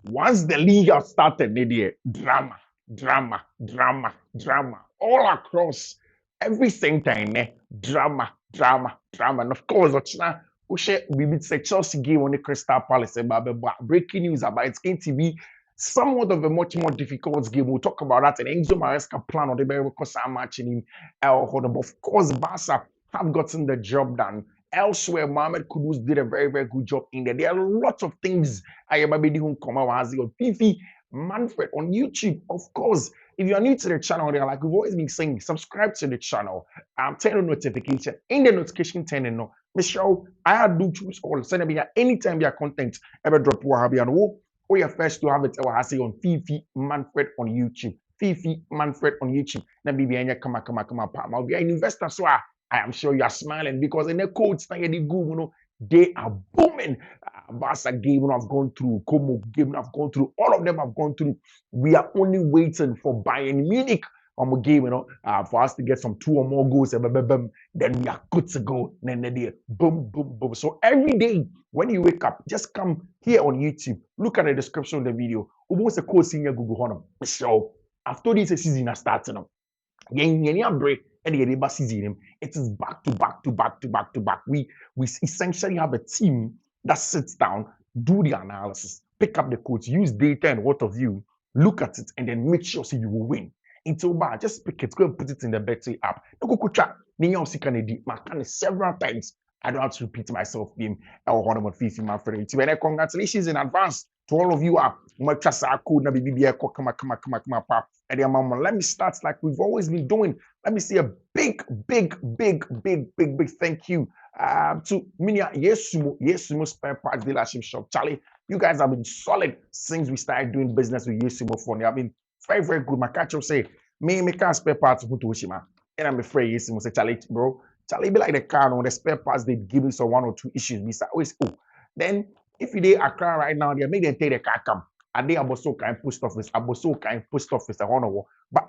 Once the league has started, drama, drama, drama, drama, all across every center, drama, drama, drama. And of course, we beat the Chelsea game on the Crystal Palace. Breaking news about it's going to be somewhat of a much more difficult game. We'll talk about that. And Enzo Maresca plan on the very because I'm matching him. Of course, Barca have gotten the job done. Elsewhere, Mohamed Kudus did a very, very good job in there. There are lots of things I am able to come out on Fiifi-Manfred on YouTube. Of course, if you are new to the channel, like we've always been saying, subscribe to the channel. Turn on notification. In the notification, turn on. Michelle, I do choose all. Send me anytime your content ever drop. Or you're first to have it on Fiifi-Manfred on YouTube. Fiifi-Manfred on YouTube. Now, be come on, be an investor. So I am sure you are smiling because in the codes they are booming. Barca game I've gone through, Como game I've gone through, all of them I've gone through. We are only waiting for Bayern Munich on the game, for us to get some 2 or more goals, then we are good to go. Then boom, boom, boom. So every day when you wake up, just come here on YouTube, look at the description of the video. Almost a course senior Google Honor. So after this season is starting up, break. And the season, it is back to back to back to back to back. We essentially have a team that sits down, do the analysis, pick up the codes, use data and what of you, look at it, and then make sure you will win. Until just pick it, go and put it in the betting app. Several times. I don't have to repeat myself. Congratulations in advance to all of you. Let me start like we've always been doing. Let me say a big thank you to Minia Yesumo Spare Parts Dealership Shop. Charlie, you guys have been solid since we started doing business with Yesumo for me. I've been very, very good. My catch up say, me can't spare parts to Ushima. And I'm afraid Yesumo say, Charlie, bro. Charlie be like the car on the spare parts they give me some 1 or 2 issues. We say, always then if you dey Accra right now, they make them take the car come. And they are so kind post office, but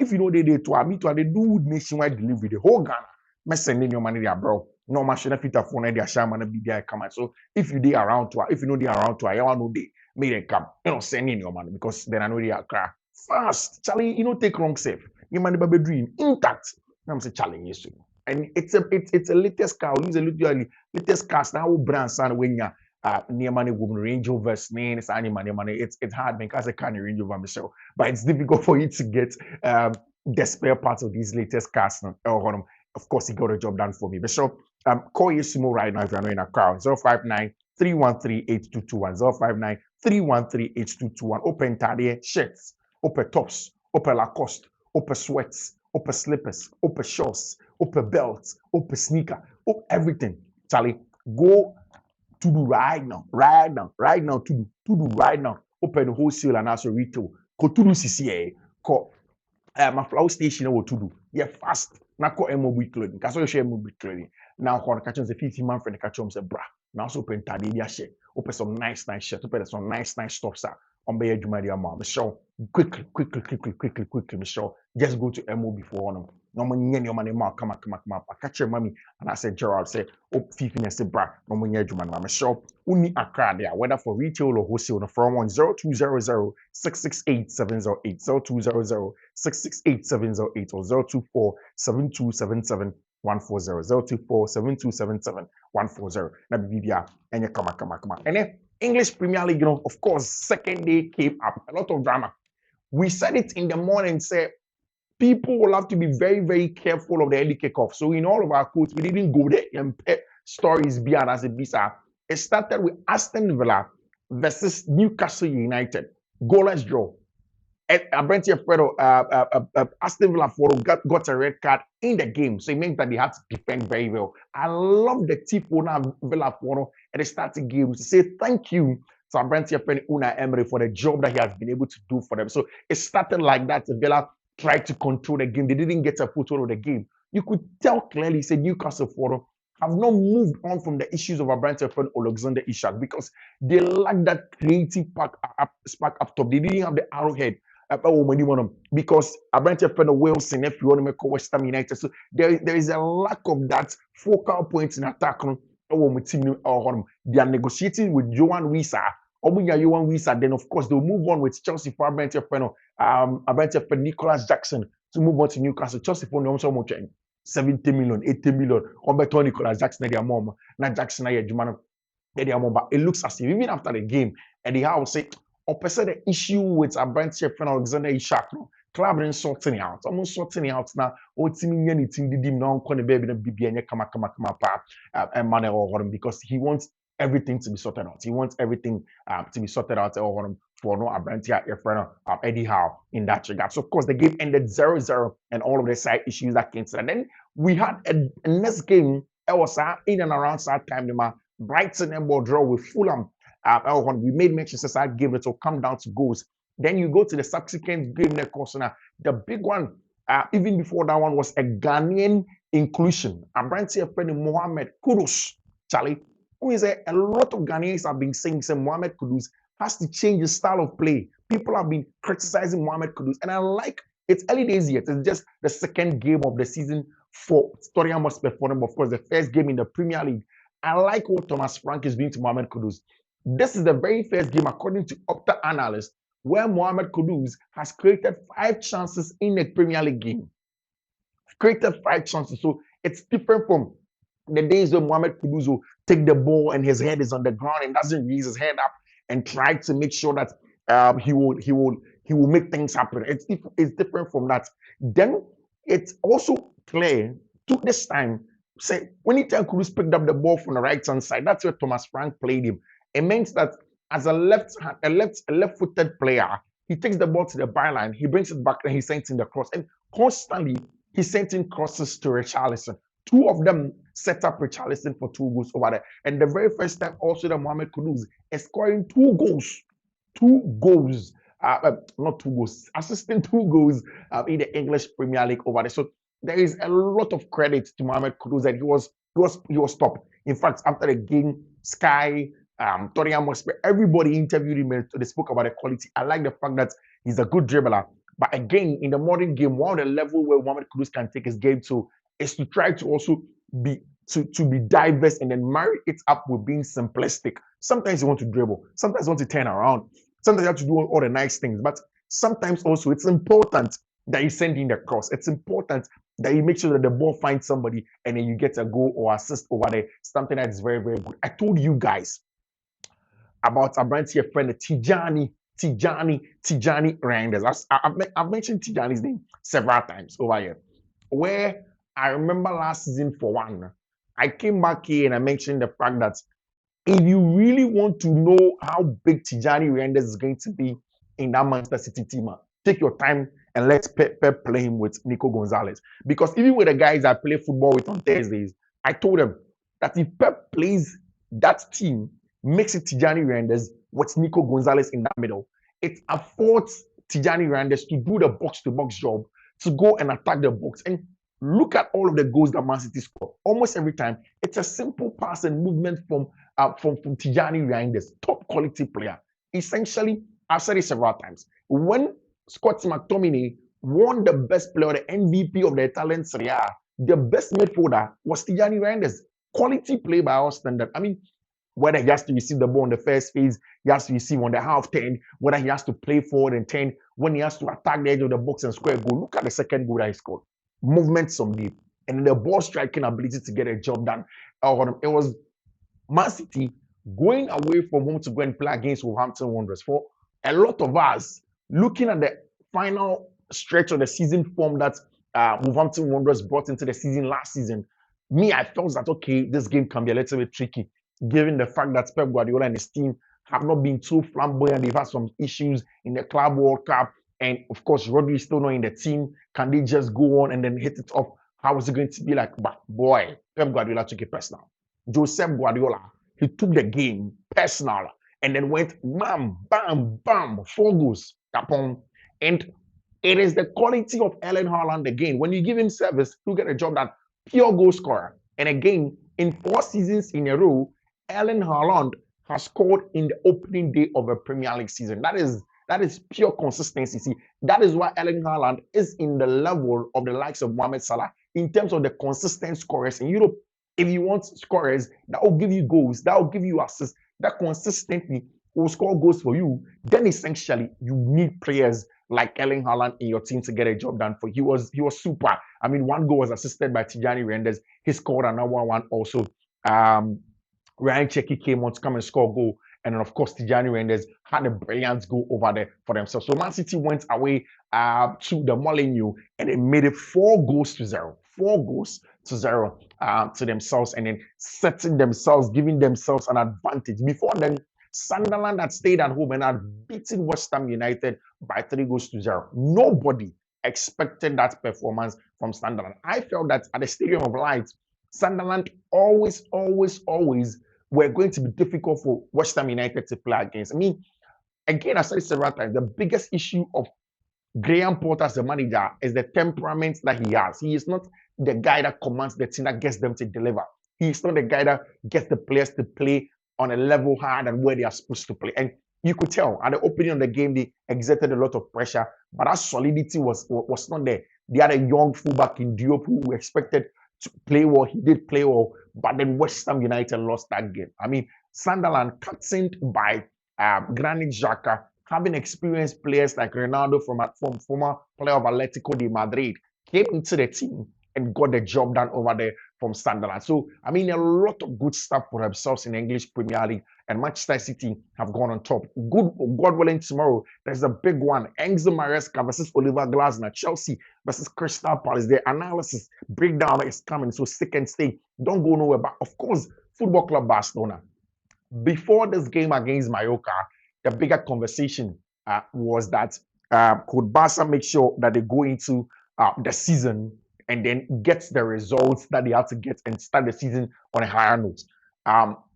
if you know they to they do nationwide delivery, the whole Ghana. Me sending your money there, bro. No machine fit a phone there, shaman be there come. So if you dey around to if you know they around to you want know they make them come. Send in your money because then I know they are Accra. Fast, Charlie, take wrong safe. Your money be dream intact. I'm say Charlie, yes. And it's a latest car. Use a latest car. Now brand sign when you near money woman Range Rover name it's money. It's hard because I can't Range Rover myself, but it's difficult for you to get the spare parts of these latest cars. Of course, he got a job done for me. But so call Yesumo right now if you're not in a car. 059-313-8221. 059-313-8221. Open Tadie shirts, open tops, open Lacoste, open sweats, open slippers, open shorts, open belts, open sneaker, open everything. Charlie, go to do right now, to do right now. Open wholesale and also retail. Go to do CCA. Call my flower station or to do. Yeah, fast. Now call MOB clothing. Because you share MOB clothing. Now call the catch on the Fiifi-Manfred catch on the bra. Now also open Tadia share. Open some nice shirt. Open some nice stuff, sir. On Bay Jumadia Mom. Michelle, quickly, Michelle. Just go to MOB for one. No money, your money, come on. I catch your mommy. And I said, Gerald, say, Fifi, and say, bra, no money, Juman, Michelle. Only a card there, whether for retail or wholesale, the from 0200-668-708, 0200-668-708, or 024-7277-140, 024-7277-140. Now, BBR, and you come on. And then, English Premier League, of course, second day came up. A lot of drama. We said it in the morning, say, people will have to be very, very careful of the early kickoff. So in all of our quotes, we didn't go there and stories beyond as a bizarre. It started with Aston Villa versus Newcastle United. Goalless draw. Aston Villa got a red card in the game. So it meant that they had to defend very well. I love the Tifona Villa at the starting game to say thank you to Una Emery for the job that he has been able to do for them. So it started like that. Villa tried to control the game. They didn't get a foothold of the game. You could tell clearly, said Newcastle have not moved on from the issues of Abrante friend Alexander Isak because they lack that creative spark up top. They didn't have the arrowhead because Abrante friend Wilson, if you want to make West Ham United, so there is a lack of that focal points in attack. They are negotiating with Johan Wisa Omunya Yohan Wisa, then of course they'll move on with Chelsea for Abente Nicholas Jackson to move on to Newcastle. Chelsea for no so much 70 million, 80 million. Obeto Nicholas Jackson, their mom, not Jackson, but it looks as if even after the game, and the house say, or person the issue with Abente Alexander Ishak, no club and sorting out, almost sorting out now. Or team anything did him now, corner baby and BB kama and money or because he wants everything to be sorted out. He wants everything to be sorted out for no Abrantia Eddie Howe in that regard. So of course the game ended 0-0 and all of the side issues that came to. And then we had a next game. It was in and around that time. Brighton and ball draw with Fulham. We made Manchester United game, it will come down to goals. Then you go to the subsequent game next course. The big one, even before that one, was a Ghanaian inclusion. Abrantia friend Mohamed Kudus. Charlie, who is a lot of Ghanaians have been saying Mohamed Kudus has to change his style of play. People have been criticizing Mohamed Kudus, and I like it's early days yet. It's just the second game of the season for Storia must perform. Of course, the first game in the Premier League. I like what Thomas Frank is doing to Mohamed Kudus. This is the very first game, according to Opta analysts, where Mohamed Kudus has created 5 chances in a Premier League game. Created 5 chances. So it's different from the days when Mohamed Kudus will take the ball and his head is on the ground and doesn't raise his head up and try to make sure that he will make things happen. It's different from that. Then it's also clear to this time. Say when anytime Kudus picked up the ball from the right hand side, that's where Thomas Frank played him. It means that as a left-footed player, he takes the ball to the byline, he brings it back, and he sends in the cross. And constantly he sent in crosses to Richarlison. 2 of them set up Richarlison for 2 goals over there. And the very first time also that Mohamed Kudus is scoring 2 goals. 2 goals. Not 2 goals, assisting 2 goals in the English Premier League over there. So there is a lot of credit to Mohamed Kudus that he was top. In fact, after the game, Sky, Torian Mospe, everybody interviewed him. They spoke about the quality. I like the fact that he's a good dribbler. But again, in the modern game, one of the level where Mohamed Kudus can take his game to is to try to also be diverse and then marry it up with being simplistic. Sometimes you want to dribble, sometimes you want to turn around, sometimes you have to do all the nice things. But sometimes also it's important that you send in the cross. It's important that you make sure that the ball finds somebody and then you get a goal or assist over there. Something that is very, very good. I told you guys about Abrantia friend Tijani Reinders. I've mentioned Tijani's name several times over here. Where I remember last season for one, I came back here and I mentioned the fact that if you really want to know how big Tijani Reinders is going to be in that Manchester City team, take your time and let Pep play him with Nico Gonzalez. Because even with the guys I play football with on Thursdays, I told them that if Pep plays that team, makes it Tijani Reinders with Nico Gonzalez in that middle, it affords Tijani Reinders to do the box-to-box job, to go and attack the box. And look at all of the goals that Mancity scored. Almost every time, it's a simple pass and movement from Tijani Reinders, top quality player. Essentially, I've said it several times. When Scott McTominay won the best player, the MVP of the Italian Serie A, the best midfielder was Tijani Reinders. Quality play by our standard. I mean, whether he has to receive the ball in the first phase, he has to receive on the half turn, whether he has to play forward and turn, when he has to attack the edge of the box and score a goal. Look at the second goal that he scored. Movement from deep. And the ball striking ability to get a job done. It was Mancity going away from home to go and play against Wolverhampton Wanderers. For a lot of us, looking at the final stretch of the season form that Wolverhampton Wanderers brought into the season last season, I felt that, okay, this game can be a little bit tricky, given the fact that Pep Guardiola and his team have not been too flamboyant. They've had some issues in the Club World Cup. And of course, Rodri is still not in the team. Can they just go on and then hit it off? How is it going to be like? But boy, Pep Guardiola took it personal. Joseph Guardiola, he took the game personal and then went bam, bam, bam, 4 goals. And it is the quality of Erling Haaland again. When you give him service, you get a job done. Pure goal scorer. And again, in 4 seasons in a row, Erling Haaland has scored in the opening day of a Premier League season. That is pure consistency. See, that is why Erling Haaland is in the level of the likes of Mohamed Salah in terms of the consistent scorers in Europe. If you want scorers that will give you goals, that will give you assists, that consistently will score goals for you, then essentially you need players like Erling Haaland in your team to get a job done for you. He was super. I mean, one goal was assisted by Tijani Renders. He scored another one also. Um, Ryan Checky came on to come and score a goal. And then, of course, Tijani Renders had a brilliant goal over there for themselves. So Man City went away to the Molineux and they made it 4 goals to 0. 4 goals to 0 to themselves, and then setting themselves, giving themselves an advantage. Before then, Sunderland had stayed at home and had beaten West Ham United by 3 goals to 0. Nobody expected that performance from Sunderland. I felt that at the Stadium of Light, Sunderland always were going to be difficult for West Ham United to play against. I mean, again, I said several times, the biggest issue of Graham Potter as the manager is the temperament that he has. He is not the guy that commands the team, that gets them to deliver. He's not the guy that gets the players to play on a level higher than where they are supposed to play. And you could tell at the opening of the game, they exerted a lot of pressure, but that solidity was not there. They had a young fullback in Diop who we expected to play well. He did play well, but then West Ham United lost that game. I mean, Sunderland, captained by Granit Xhaka, having experienced players like Ronaldo from former player of Atletico de Madrid, came into the team and got the job done over there from Sunderland. So, I mean, a lot of good stuff for themselves in the English Premier League, and Manchester City have gone on top. Good, God willing, tomorrow, there's a big one. Enzo Maresca versus Oliver Glasner. Chelsea versus Crystal Palace. The analysis breakdown is coming, so stick and stay. Don't go nowhere. But, of course, Football Club Barcelona. Before this game against Mallorca, the bigger conversation was that could Barca make sure that they go into the season and then get the results that they have to get and start the season on a higher note.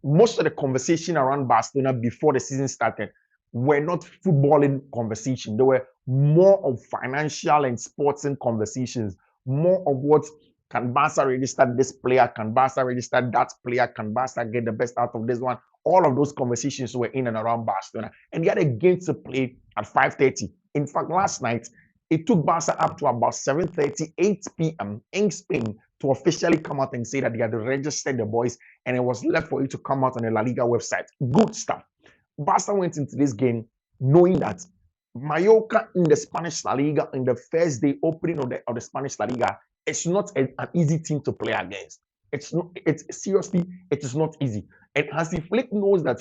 Most of the conversation around Barcelona before the season started were not footballing conversation. They were more of financial and sporting conversations, more of what can Barca register this player, can Barca register that player, can Barca get the best out of this one. All of those conversations were in and around Barcelona, and they had a game to play at 5:30. In fact, last night, it took Barca up to about 7:30, 8 p.m. in Spain to officially come out and say that they had registered the boys, and it was left for it to come out on the La Liga website. Good stuff. Barca went into this game knowing that Mallorca in the Spanish La Liga, in the first day opening of the Spanish La Liga, it's not an easy team to play against. It's seriously, it is not easy. And Hansi Flick knows that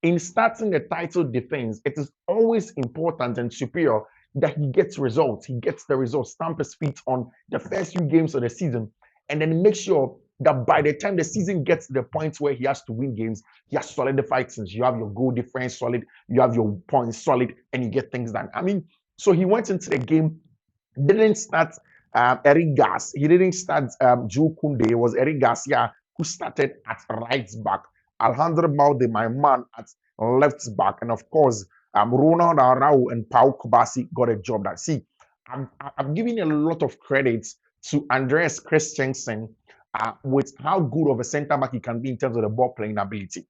in starting the title defense, it is always important and superior that he gets results. He gets the results, stamp his feet on the first few games of the season, and then make sure that by the time the season gets to the point where he has to win games, he has solidified things. You have your goal difference solid, you have your points solid, and you get things done. I mean, so he went into the game, didn't start Eric Gas. He didn't start Joe Kunde. It was Eric Garcia who started at right back. Alejandro Balde, my man, at left back. And of course, Ronald Arau and Pau Kubasi got a job done. See, I'm giving a lot of credit to Andreas Christensen with how good of a centre back he can be in terms of the ball playing ability.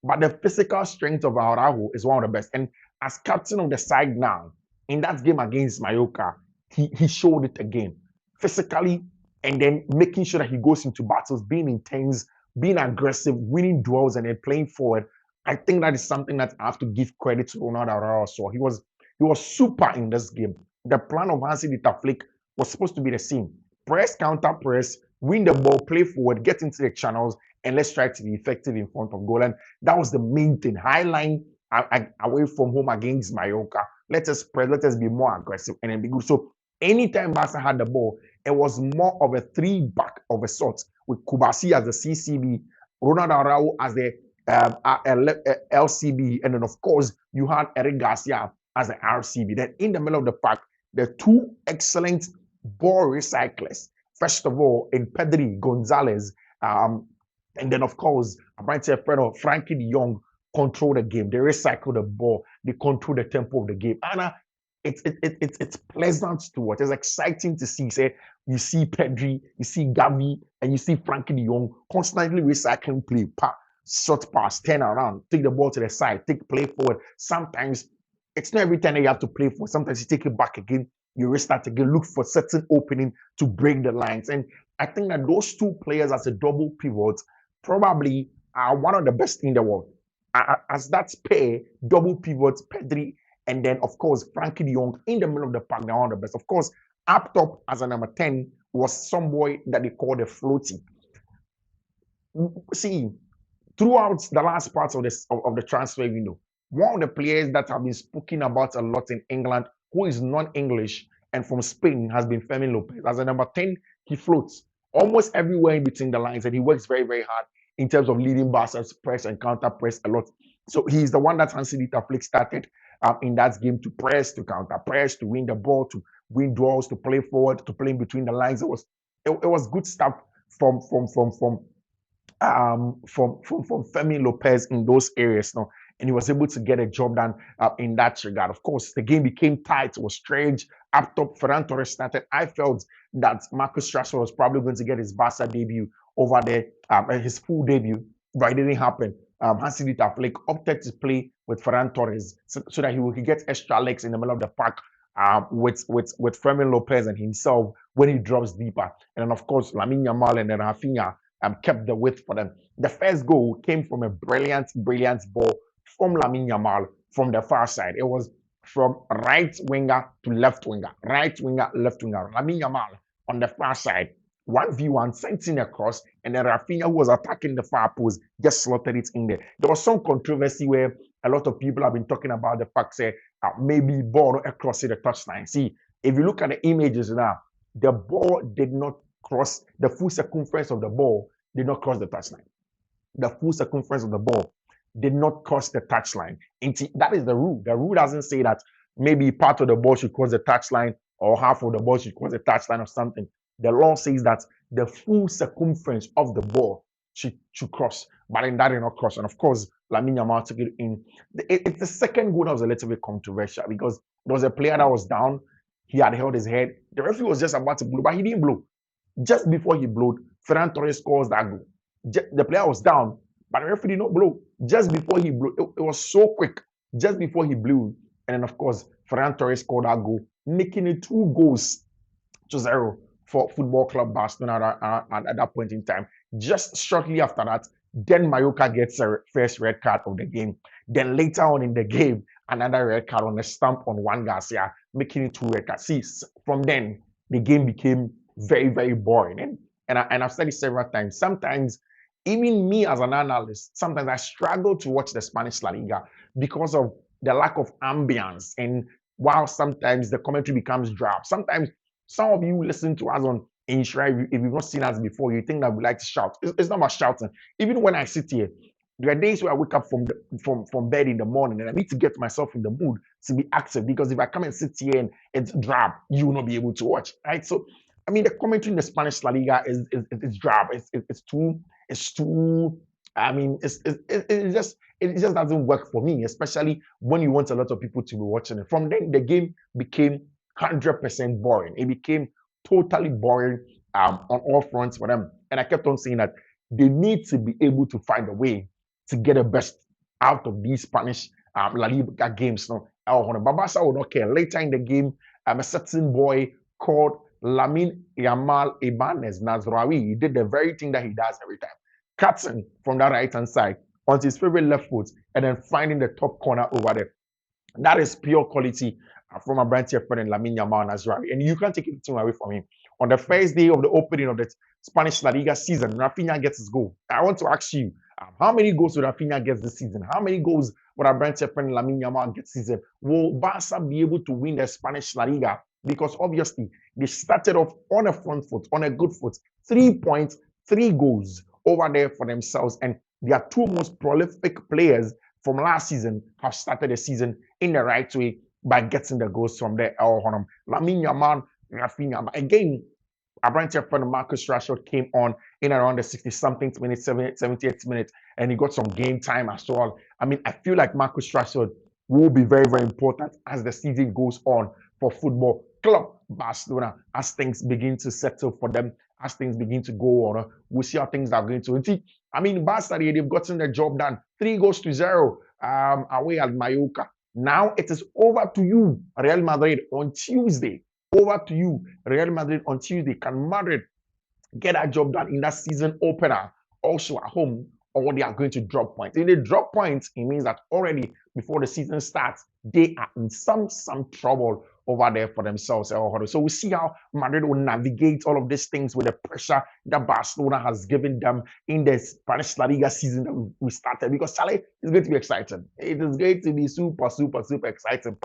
But the physical strength of Araujo is one of the best. And as captain of the side now, in that game against Mallorca, he showed it again. Physically, and then making sure that he goes into battles, being intense, being aggressive, winning duels, and then playing forward. I think that is something that I have to give credit to Ronald Araujo. So he was super in this game. The plan of Hansi Flick was supposed to be the same: press, counter press, win the ball, play forward, get into the channels, and let's try to be effective in front of goal. And that was the main thing. High line away from home against Mallorca. Let us press, let us be more aggressive, and then be good. So anytime Barca had the ball, it was more of a 3-back of a sort, with Kubasi as the CCB, Ronald Araujo as the LCB, and then of course you had Eric Garcia as the RCB. Then in the middle of the pack, the two excellent ball recyclers. First of all, in Pedri Gonzalez, and then of course, I'm going to say Frankie de Jong control the game. They recycle the ball. They control the tempo of the game. And it's pleasant to watch. It's exciting to see. Say, you see Pedri, you see Gavi, and you see Frankie de Jong constantly recycling play. Short pass, turn around, take the ball to the side, take play forward. Sometimes it's not every time that you have to play for. Sometimes you take it back again, you restart again, look for certain opening to break the lines. And I think that those two players as a double pivot probably are one of the best in the world. as that pair, double pivots, Pedri, and then of course Frankie de Jong in the middle of the pack. They're one of the best. Of course, up top as a number 10 was some boy that they called a floaty. See, throughout the last parts of this of the transfer window, one of the players that have been spoken about a lot in England, who is non-English and from Spain, has been Fermin Lopez. As a number 10, he floats almost everywhere in between the lines, and he works very, very hard in terms of leading Barca's press and counter press a lot. So he's the one that Mancity started in that game to press, to counter press, to win the ball, to win draws, to play forward, to play in between the lines. It was good stuff from Femi Lopez in those areas, no, and he was able to get a job done in that regard. Of course, the game became tight, it was strange. Up top, Ferran Torres started. I felt that Marcus Rashford was probably going to get his Barca debut over there, his full debut, but it didn't happen. Hansi Flick opted to play with Ferran Torres so that he would get extra legs in the middle of the park with Fermin Lopez and himself when he drops deeper. And then, of course, Lamine Yamal and then Rafinha kept the width for them. The first goal came from a brilliant ball from Lamine Yamal from the far side. It was from right winger to left winger, right winger, left winger. Lamine Yamal on the far side, 1v1, sent in across, and then Rafinha, who was attacking the far post, just slotted it in there. There was some controversy where a lot of people have been talking about the fact that maybe ball across the touchline. See, if you look at the images now, the ball did not cross the full circumference of the ball, did not cross the touchline. The full circumference of the ball did not cross the touchline. That is the rule. The rule doesn't say that maybe part of the ball should cross the touchline or half of the ball should cross the touchline or something. The law says that the full circumference of the ball should cross, but then that did not cross. And of course, Lamine Yamal took it in. It's the second goal that was a little bit controversial because there was a player that was down. He had held his head. The referee was just about to blow, but he didn't blow. Just before he blew, Ferran Torres scores that goal. The player was down, but the referee did not blow. Just before he blew, it was so quick. Just before he blew, and then of course Ferran Torres scored that goal, making it 2-0 for Football Club Barcelona at that point in time. Just shortly after that, then Mallorca gets a first red card of the game. Then later on in the game, another red card on a stump on Juan Garcia, making it 2 red cards. See, from then the game became very, very boring. And I've said it several times. Sometimes, even me as an analyst, sometimes I struggle to watch the Spanish La Liga because of the lack of ambience. And while sometimes the commentary becomes drab, sometimes some of you listen to us on Inshrine, if you've not seen us before, you think that we like to shout. It's not about shouting. Even when I sit here, there are days where I wake up from bed in the morning and I need to get myself in the mood to be active, because if I come and sit here and it's drab, you will not be able to watch, right? So, I mean, the commentary in the Spanish La Liga is drab. It's too. I mean, it just doesn't work for me, especially when you want a lot of people to be watching it. From then, the game became 100% boring. It became totally boring on all fronts for them. And I kept on saying that they need to be able to find a way to get the best out of these Spanish La Liga games. No, Babasa will not care. Later in the game, a certain boy called Lamine Yamal Ibanez Nazraoui, he did the very thing that he does every time. Cutting from that right-hand side onto his favorite left foot and then finding the top corner over there. That is pure quality from a brand friend and Lamine Yamal Nazraoui. And you can't take anything away from him. On the first day of the opening of the Spanish La Liga season, Rafinha gets his goal. I want to ask you, how many goals would Rafinha get this season? How many goals would our brand friend Lamine Yamal get this season? Will Barca be able to win the Spanish La Liga? Because obviously, they started off on a front foot, on a good foot. 3 points, 3 goals over there for themselves. And their 2 most prolific players from last season have started the season in the right way by getting the goals from there. Lamine Yamal, Rafinha. But again, our brand friend Marcus Rashford came on in around the 60-something minutes, 78th minute, and he got some game time as well. I mean, I feel like Marcus Rashford will be very, very important as the season goes on for Football Club Barcelona, as things begin to settle for them, as things begin to go on. We'll see how things are going to. I mean, Barca, they've gotten the job done. 3-0 away at Mallorca. Now it is over to you, Real Madrid, on Tuesday. Over to you, Real Madrid, on Tuesday. Can Madrid get that job done in that season opener, also at home or they are going to drop points. If they drop points, it means that already before the season starts, they are in some trouble over there for themselves. So we see how Madrid will navigate all of these things with the pressure that Barcelona has given them in the Spanish La Liga season that we started. Because Charlie, it's going to be exciting. It is going to be super exciting.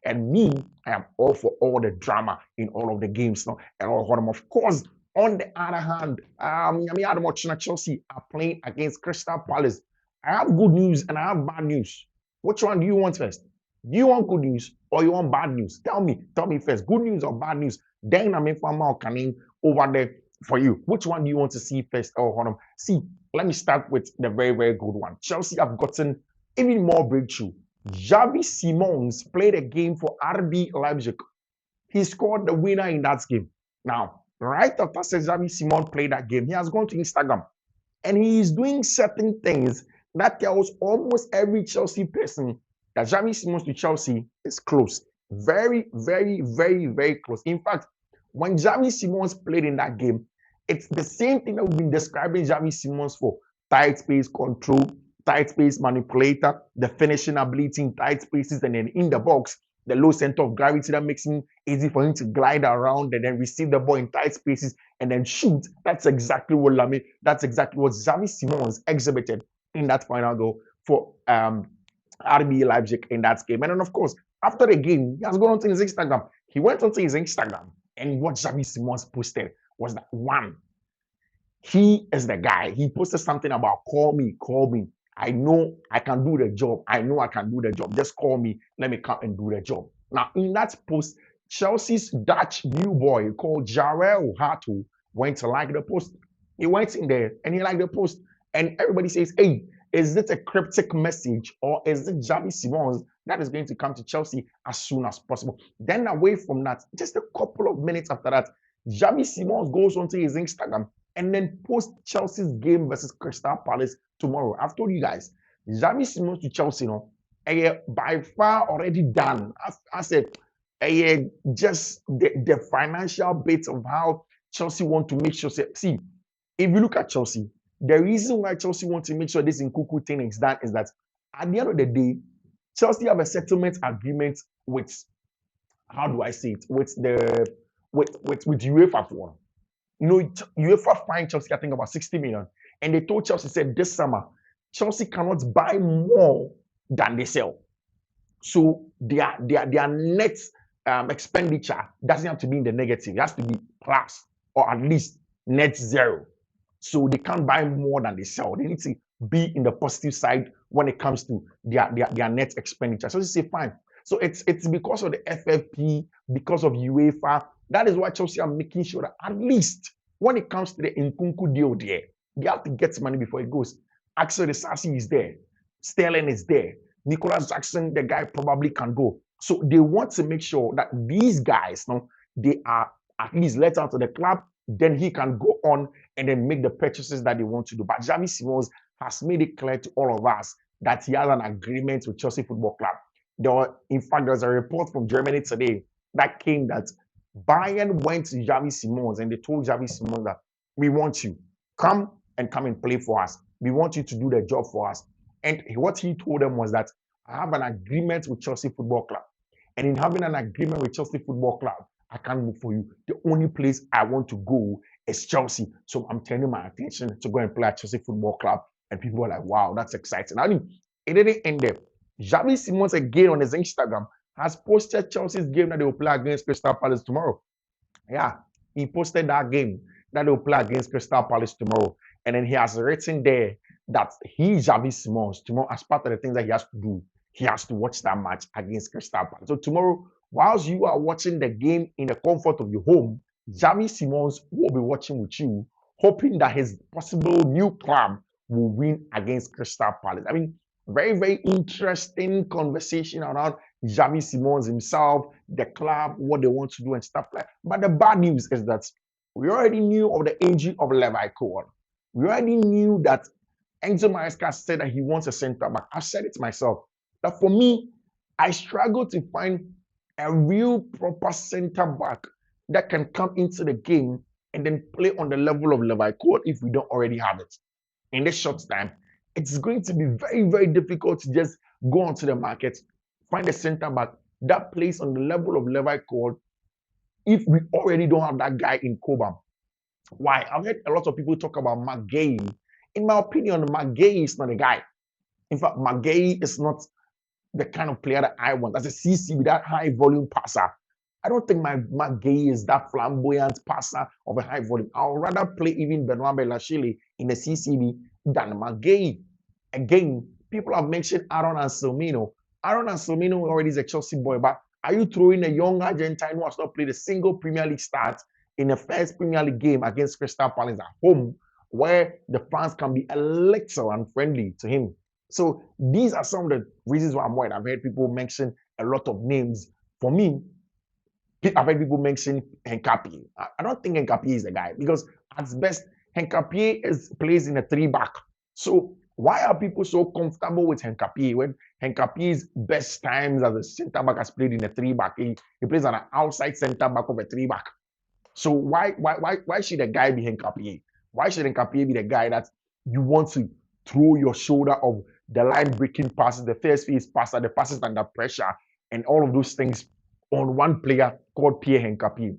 And me, I am all for all the drama in all of the games now. And all of them, of course. On the other hand, Chelsea are playing against Crystal Palace. I have good news and I have bad news. Which one do you want first? Do you want good news or you want bad news? Tell me first. Good news or bad news? Then I'm coming over there for you. Which one do you want to see first? See, let me start with the very good one. Chelsea have gotten even more breakthrough. Xavi Simons played a game for RB Leipzig. He scored the winner in that game. Now, right after Xavi Simons played that game, he has gone to Instagram and he is doing certain things that tells almost every Chelsea person that Xavi Simons to Chelsea is close. Very close. In fact, when Xavi Simons played in that game, it's the same thing that we've been describing Xavi Simons for. Tight space control, tight space manipulator, the finishing ability in tight spaces, and then in the box, the low center of gravity that makes it easy for him to glide around and then receive the ball in tight spaces and then shoot. That's exactly what Xavi Simons exhibited in that final goal for RB Leipzig in that game. And then, of course, after the game, he has gone onto his Instagram. He went onto his Instagram, and what Xavi Simons posted was that one, he is the guy. He posted something about call me. I know I can do the job. Just call me. Let me come and do the job. Now, in that post, Chelsea's Dutch new boy called Jarell Hato went to like the post. He went in there and he liked the post. And everybody says, hey, is it a cryptic message or is it Xavi Simons that is going to come to Chelsea as soon as possible? Then away from that, just a couple of minutes after that, Xavi Simons goes onto his Instagram and then post Chelsea's game versus Crystal Palace tomorrow. I've told you guys, Xavi Simons to Chelsea, by far already done. I said, just the financial bit of how Chelsea want to make sure. See, if you look at Chelsea, the reason why Chelsea want to make sure this Nkunku thing is done is that at the end of the day, Chelsea have a settlement agreement with, how do I say it, with UEFA for. UEFA fined Chelsea, I think, about 60 million. And they told Chelsea, said this summer, Chelsea cannot buy more than they sell. So their net expenditure doesn't have to be in the negative. It has to be plus or at least net zero. So they can't buy more than they sell. They need to be in the positive side when it comes to their net expenditure. So they say, fine. So it's because of the FFP, because of UEFA. That is why Chelsea are making sure that at least when it comes to the Nkunku deal there, they have to get money before it goes. Axel Disasi is there. Sterling is there. Nicholas Jackson, the guy probably can go. So they want to make sure that these guys, they are at least let out of the club. Then he can go on and then make the purchases that they want to do. But Xavi Simons has made it clear to all of us that he has an agreement with Chelsea Football Club. In fact, there's a report from Germany today that came that Bayern went to Xavi Simons and they told Xavi Simons that we want you. Come and play for us. We want you to do the job for us. And what he told them was that I have an agreement with Chelsea Football Club. And in having an agreement with Chelsea Football Club, I can't move for you. The only place I want to go is Chelsea. So I'm turning my attention to go and play at Chelsea Football Club. And people are like, wow, that's exciting. I mean, it didn't end there. Xavi Simons again on his Instagram has posted Chelsea's game that they will play against Crystal Palace tomorrow. Yeah, he posted that game that they will play against Crystal Palace tomorrow. And then he has written there that he, Xavi Simons, tomorrow, as part of the things that he has to do, he has to watch that match against Crystal Palace. So tomorrow, whilst you are watching the game in the comfort of your home, Xavi Simons will be watching with you, hoping that his possible new club will win against Crystal Palace. I mean, very interesting conversation around Xavi Simons himself, the club, what they want to do and stuff like that. But the bad news is that we already knew of the injury of Levi Cohen. We already knew that Enzo Maresca said that he wants a center back. I've said it myself. That for me, I struggle to find a real proper center back that can come into the game and then play on the level of Levi Cohen if we don't already have it. In this short time, it's going to be very, very difficult to just go onto the market, find a centre back that plays on the level of Levi Cole if we already don't have that guy in Cobham. Why? I've heard a lot of people talk about McGay. In my opinion, McGay is not a guy. In fact, McGay is not the kind of player that I want. As a CCB, that high volume passer. I don't think my McGay is that flamboyant passer of a high volume. I'll rather play even Benoit Belachile in the CCB than McGay. Again, people have mentioned Aaron Anselmino. Aaron Anselmino already is a Chelsea boy, but are you throwing a young Argentine who has not played a single Premier League start in the first Premier League game against Crystal Palace at home, where the fans can be a little unfriendly to him? So these are some of the reasons why I'm worried. I've heard people mention a lot of names. For me, I've heard people mention Henkapi. I don't think Henkapi is the guy because at best, Henkapi plays in a 3-back. So why are people so comfortable with Henkapi when Henkapi's best times as a centre back has played in a 3-back? He plays on an outside centre back of a 3-back. So why should a guy be Henkapi? Why should Henkapi be the guy that you want to throw your shoulder of the line breaking passes, the first phase passer, the passes under pressure, and all of those things on one player called Pierre Henkapi?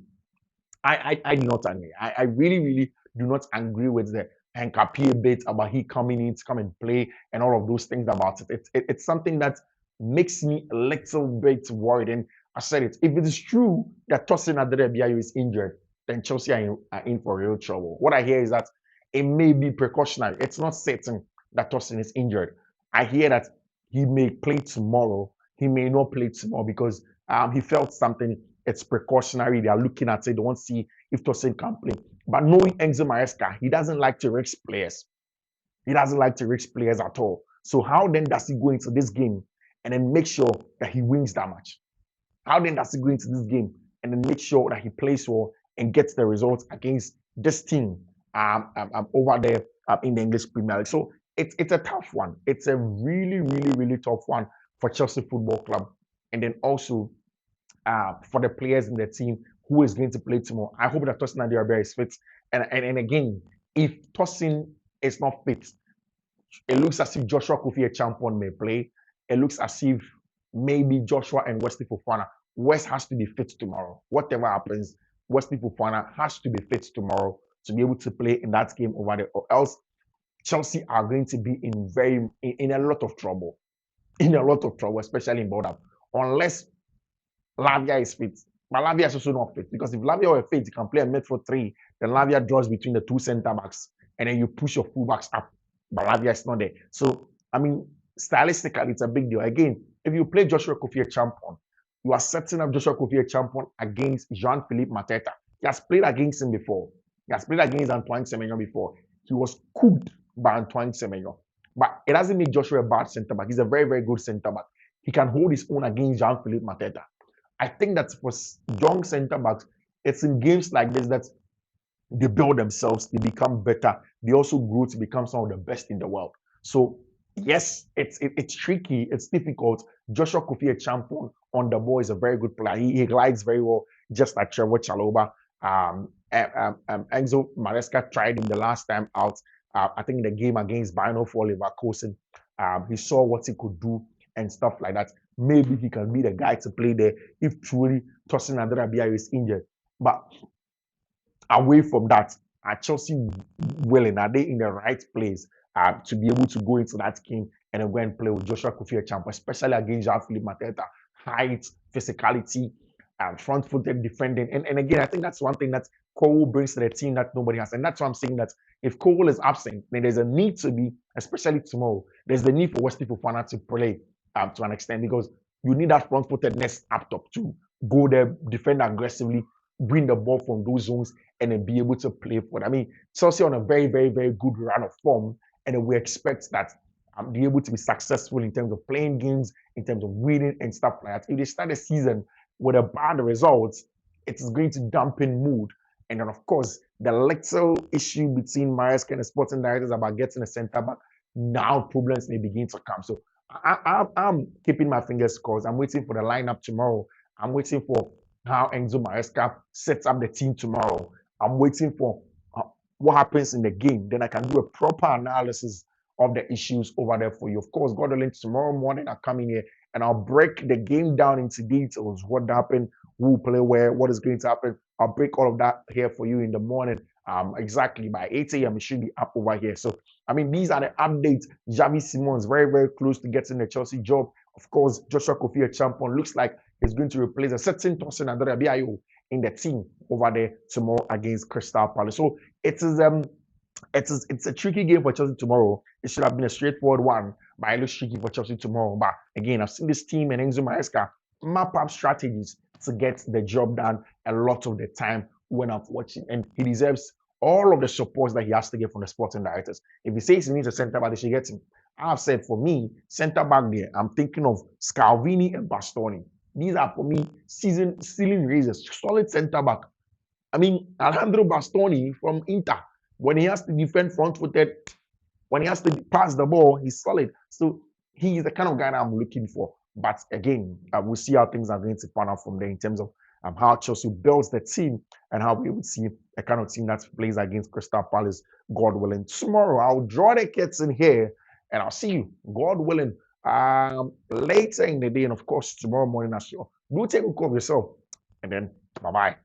I do not agree. I really, really do not agree with the Henkapi bit about he coming in to come and play and all of those things about it. It's something that makes me a little bit worried. And I said it. If it is true that Tosin Aderebiayo is injured, then Chelsea are in for real trouble. What I hear is that it may be precautionary. It's not certain that Tosin is injured. I hear that he may play tomorrow. He may not play tomorrow because he felt something. It's precautionary. They are looking at it. They want to see if Tosin can play. But knowing Enzo Maresca, he doesn't like to risk players. He doesn't like to risk players at all. So how then does he go into this game and then make sure that he wins that match? How then does he go into this game and then make sure that he plays well and gets the results against this team over there in the English Premier League? So it's a tough one. It's a really, really, really tough one for Chelsea Football Club. And then also for the players in the team who is going to play tomorrow. I hope that Tosin Adebayo is fit. And again, if Tosin is not fit, it looks as if Joshua Kofi Achampong may play. It looks as if maybe Joshua and Wesley Fofana. West has to be fit tomorrow. Whatever happens, Wesley Fofana has to be fit tomorrow to be able to play in that game over there, or else Chelsea are going to be in a lot of trouble. In a lot of trouble, especially in Bordeaux, unless Lavia is fit. But Lavia is also not fit because if Lavia were fit, you can play a midfield 3. Then Lavia draws between the 2 centre backs, and then you push your fullbacks up. But Lavia is not there. So I mean, stylistically, it's a big deal. Again, if you play Joshua Kofi Achampong, you are setting up Joshua Kofi Achampong against Jean-Philippe Mateta. He has played against him before. He has played against Antoine Semenyo before. He was cooked by Antoine Semenyo. But it doesn't make Joshua a bad centre back. He's a very, very good centre back. He can hold his own against Jean-Philippe Mateta. I think that for young centre backs, it's in games like this that they build themselves, they become better, they also grow to become some of the best in the world. So yes, it's tricky, it's difficult. Joshua Kofi Achampong on the ball is a very good player. He glides very well, just like Trevor Chalobah. Enzo Maresca tried him the last time out. I think in the game against Bayern for Leverkusen, he saw what he could do and stuff like that. Maybe he can be the guy to play there if truly Tosin Adebayo is injured. But away from that, are Chelsea willing? Are they in the right place to be able to go into that game and then go and play with Joshua Kofi Achampong, especially against Jean-Philippe Mateta? Height, physicality, front-footed defending. And again, I think that's one thing that Cole brings to the team that nobody has. And that's why I'm saying that if Cole is absent, then there's a need to be, especially tomorrow, there's the need for Wesley Fofana to play to an extent because you need that front-footedness up top to go there, defend aggressively, bring the ball from those zones, and then be able to play for it. I mean, Chelsea on a very, very, very good run of form, and we expect that be able to be successful in terms of playing games, in terms of winning and stuff like that. If they start the season with a bad results, it is going to dampen mood. And then, of course, the little issue between Maresca and the sporting directors about getting a centre back, now problems may begin to come. So I'm keeping my fingers crossed. I'm waiting for the lineup tomorrow. I'm waiting for how Enzo Maresca sets up the team tomorrow. I'm waiting for what happens in the game. Then I can do a proper analysis of the issues over there for you. Of course, God willing, tomorrow morning I'll come in here and I'll break the game down into details. What happened, who will play where, what is going to happen. I'll break all of that here for you in the morning. Exactly by 8 a.m. it should be up over here. So I mean, these are the updates. Javi Simons very, very close to getting the Chelsea job. Of course, Joshua Kofi, a champion, looks like he's going to replace a certain Tosin Adore in the team over there tomorrow against Crystal Palace. So it's a tricky game for Chelsea tomorrow. It should have been a straightforward one, but it looks tricky for Chelsea tomorrow. But again, I've seen this team and Enzo Maresca map up strategies to get the job done a lot of the time when I'm watching, and he deserves all of the support that he has to get from the sporting directors. If he says he needs a centre back, they should get him. I've said for me, centre back there, I'm thinking of Scalvini and Bastoni. These are for me ceiling raisers, solid centre back. I mean, Alejandro Bastoni from Inter, when he has to defend front-footed, when he has to pass the ball, he's solid. So he's the kind of guy that I'm looking for. But again, we'll see how things are going to pan out from there in terms of how Chelsea builds the team and how we would see a kind of team that plays against Crystal Palace, God willing. Tomorrow, I'll draw the curtain here and I'll see you, God willing, later in the day. And of course, tomorrow morning as well. Do take care of yourself. And then, bye-bye.